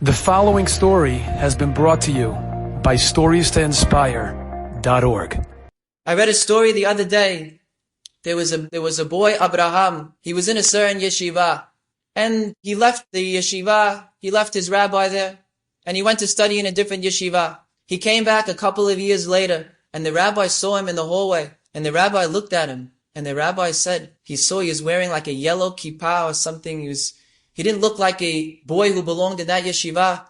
The following story has been brought to you by StoriesToInspire.org. I read a story the other day. There was a boy, Abraham. He was in a certain yeshiva, and he left the yeshiva. He left his rabbi there, and he went to study in a different yeshiva. He came back a couple of years later, and the rabbi saw him in the hallway, and the rabbi looked at him, and the rabbi said he saw he was wearing like a yellow kippah or something. He didn't look like a boy who belonged in that yeshiva.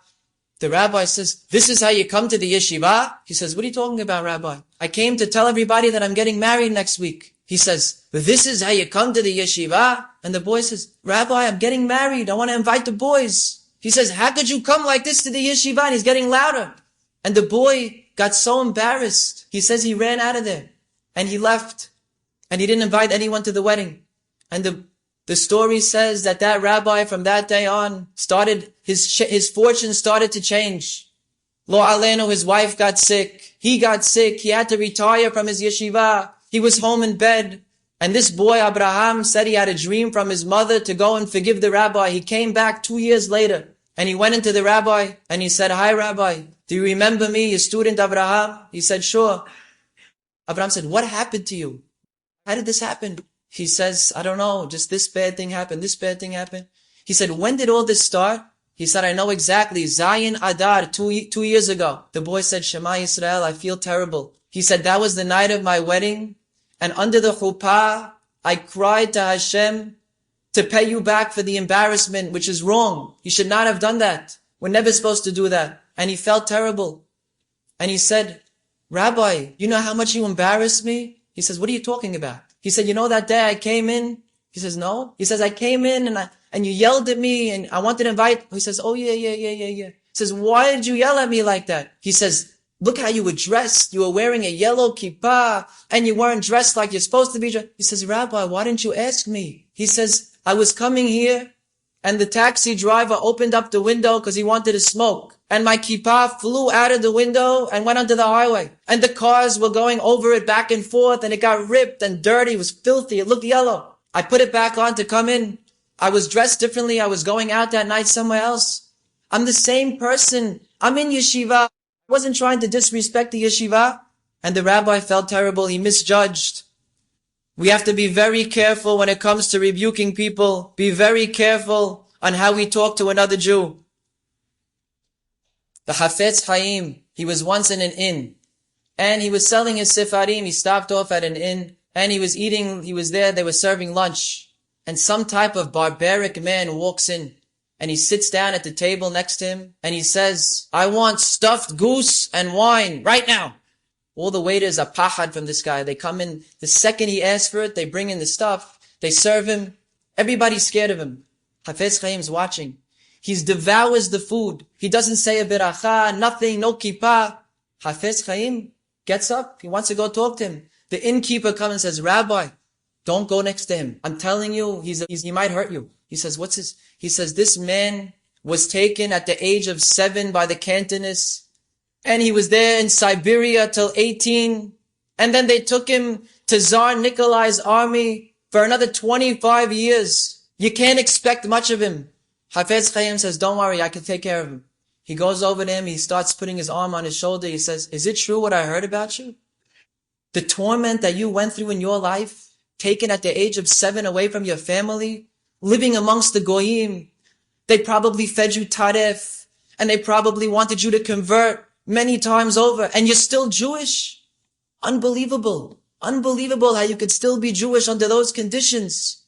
The rabbi says, "This is how you come to the yeshiva?" He says, "What are you talking about, Rabbi? I came to tell everybody that I'm getting married next week." He says, "This is how you come to the yeshiva?" And the boy says, "Rabbi, I'm getting married. I want to invite the boys." He says, "How could you come like this to the yeshiva?" And he's getting louder. And the boy got so embarrassed. He says he ran out of there and he left and he didn't invite anyone to the wedding. And the story says that rabbi from that day on started, his fortune started to change. Lo aleinu, his wife got sick. He got sick. He had to retire from his yeshiva. He was home in bed. And this boy, Abraham, said he had a dream from his mother to go and forgive the rabbi. He came back 2 years later and he went into the rabbi and he said, "Hi, Rabbi. Do you remember me, your student Abraham?" He said, "Sure." Abraham said, "What happened to you? How did this happen?" He says, "I don't know, just this bad thing happened, this bad thing happened." He said, "When did all this start?" He said, "I know exactly, Zayin Adar, two years ago." The boy said, "Shema Yisrael, I feel terrible." He said, "That was the night of my wedding, and under the chuppah, I cried to Hashem to pay you back for the embarrassment, which is wrong. You should not have done that. We're never supposed to do that." And he felt terrible. And he said, "Rabbi, you know how much you embarrassed me?" He says, "What are you talking about?" He said, "You know that day I came in?" He says, "No." He says, "I came in and you yelled at me and I wanted to invite." He says, "Oh yeah. He says, "Why did you yell at me like that?" He says, "Look how you were dressed. You were wearing a yellow kippah and you weren't dressed like you're supposed to be dressed." He says, "Rabbi, why didn't you ask me?" He says, "I was coming here and the taxi driver opened up the window because he wanted to smoke. And my kippah flew out of the window and went onto the highway. And the cars were going over it back and forth and it got ripped and dirty. It was filthy. It looked yellow. I put it back on to come in. I was dressed differently. I was going out that night somewhere else. I'm the same person. I'm in yeshiva. I wasn't trying to disrespect the yeshiva." And the rabbi felt terrible. He misjudged. We have to be very careful when it comes to rebuking people. Be very careful on how we talk to another Jew. The Hafetz Chaim, he was once in an inn, and he was selling his sefarim. He stopped off at an inn, and he was there, they were serving lunch, and some type of barbaric man walks in, and he sits down at the table next to him, and he says, "I want stuffed goose and wine, right now." All the waiters are pahad from this guy. They come in, the second he asks for it, they bring in the stuff, they serve him. Everybody's scared of him. Hafetz Chaim's watching. He devours the food. He doesn't say a beracha, nothing, no kippah. Hafetz Chaim gets up. He wants to go talk to him. The innkeeper comes and says, "Rabbi, don't go next to him. I'm telling you, he might hurt you." He says, "What's this?" He says, "This man was taken at the age of 7 by the Cantonists, and he was there in Siberia till 18. And then they took him to Tsar Nikolai's army for another 25 years. You can't expect much of him." Hafetz Chaim says, "Don't worry, I can take care of him." He goes over to him, he starts putting his arm on his shoulder. He says, "Is it true what I heard about you? The torment that you went through in your life, taken at the age of 7 away from your family, living amongst the goyim. They probably fed you taref, and they probably wanted you to convert many times over, and you're still Jewish. Unbelievable. Unbelievable how you could still be Jewish under those conditions."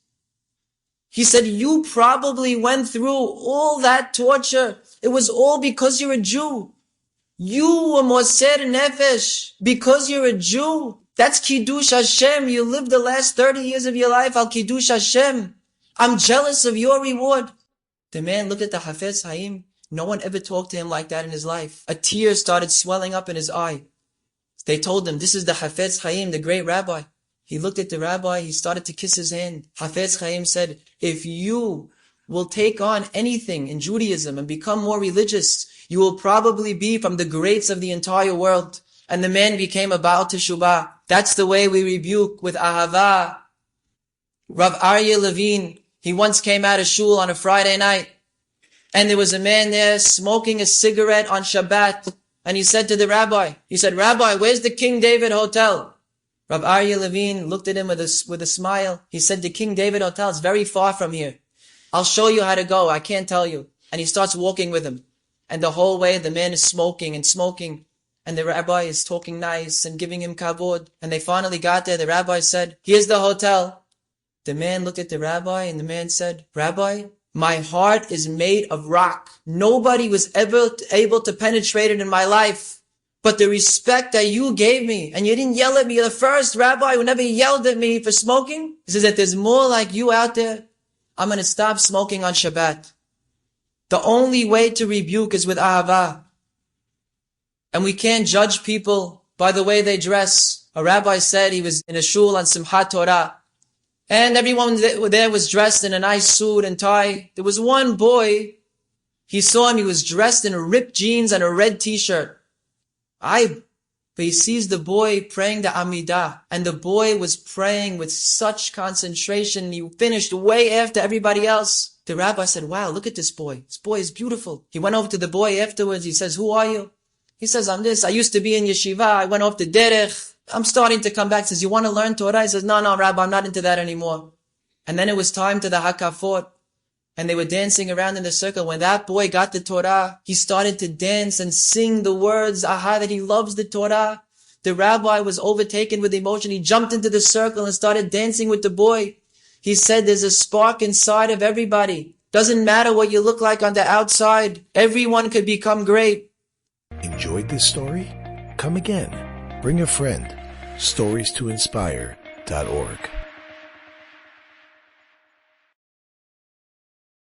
He said, "You probably went through all that torture. It was all because you're a Jew. You were moser nefesh because you're a Jew. That's Kiddush Hashem. You lived the last 30 years of your life al Kiddush Hashem. I'm jealous of your reward." The man looked at the Hafetz Chaim. No one ever talked to him like that in his life. A tear started swelling up in his eye. They told him, "This is the Hafetz Chaim, the great rabbi." He looked at the rabbi, he started to kiss his hand. Hafetz Chaim said, "If you will take on anything in Judaism and become more religious, you will probably be from the greats of the entire world." And the man became a Baal Teshuvah. That's the way we rebuke with Ahava. Rav Aryeh Levine, he once came out of shul on a Friday night. And there was a man there smoking a cigarette on Shabbat. And he said to the rabbi, Rabbi, where's the King David Hotel? Rabbi Aryeh Levine looked at him with a smile. He said, the King David Hotel is very far from here. I'll show you how to go. I can't tell you. And he starts walking with him. And the whole way the man is smoking and smoking. And the rabbi is talking nice and giving him kavod. And they finally got there. The rabbi said, here's the hotel. The man looked at the rabbi and the man said, Rabbi, my heart is made of rock. Nobody was ever able to penetrate it in my life. But the respect that you gave me, and you didn't yell at me, you're the first rabbi who never yelled at me for smoking. He says that there's more like you out there. I'm going to stop smoking on Shabbat. The only way to rebuke is with ahava. And we can't judge people by the way they dress. A rabbi said he was in a shul on Simchat Torah. And everyone there was dressed in a nice suit and tie. There was one boy, he saw him, he was dressed in ripped jeans and a red t-shirt. But he sees the boy praying the Amidah. And the boy was praying with such concentration. He finished way after everybody else. The rabbi said, wow, look at this boy. This boy is beautiful. He went over to the boy afterwards. He says, who are you? He says, I'm this. I used to be in yeshiva. I went off to derech. I'm starting to come back. He says, you want to learn Torah? He says, no, Rabbi, I'm not into that anymore. And then it was time to the hakafot. And they were dancing around in the circle. When that boy got the Torah, he started to dance and sing the words, that he loves the Torah. The rabbi was overtaken with emotion. He jumped into the circle and started dancing with the boy. He said, there's a spark inside of everybody. Doesn't matter what you look like on the outside. Everyone could become great. Enjoyed this story? Come again. Bring a friend. StoriesToInspire.org